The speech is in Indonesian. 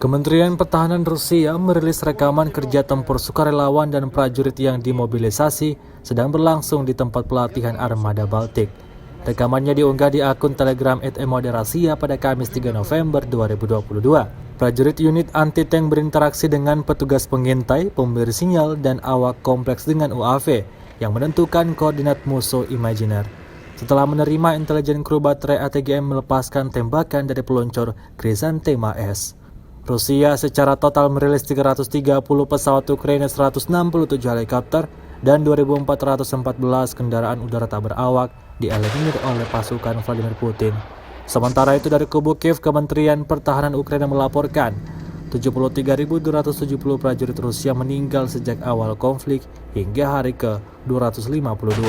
Kementerian Pertahanan Rusia merilis rekaman kerja tempur sukarelawan dan prajurit yang dimobilisasi sedang berlangsung di tempat pelatihan armada Baltik. Rekamannya diunggah di akun Telegram @emoderasiya pada Kamis 3 November 2022. Prajurit unit anti-tank berinteraksi dengan petugas pengintai, pemberi sinyal, dan awak kompleks dengan UAV yang menentukan koordinat musuh imajiner. Setelah menerima intelijen, kru baterai ATGM melepaskan tembakan dari peluncur Chrysanthema S. Rusia secara total merilis 330 pesawat Ukraina, 167 helikopter, dan 2.414 kendaraan udara tak berawak dieliminir oleh pasukan Vladimir Putin. Sementara itu dari kubu Kiev, Kementerian Pertahanan Ukraina melaporkan 73.270 prajurit Rusia meninggal sejak awal konflik hingga hari ke-252.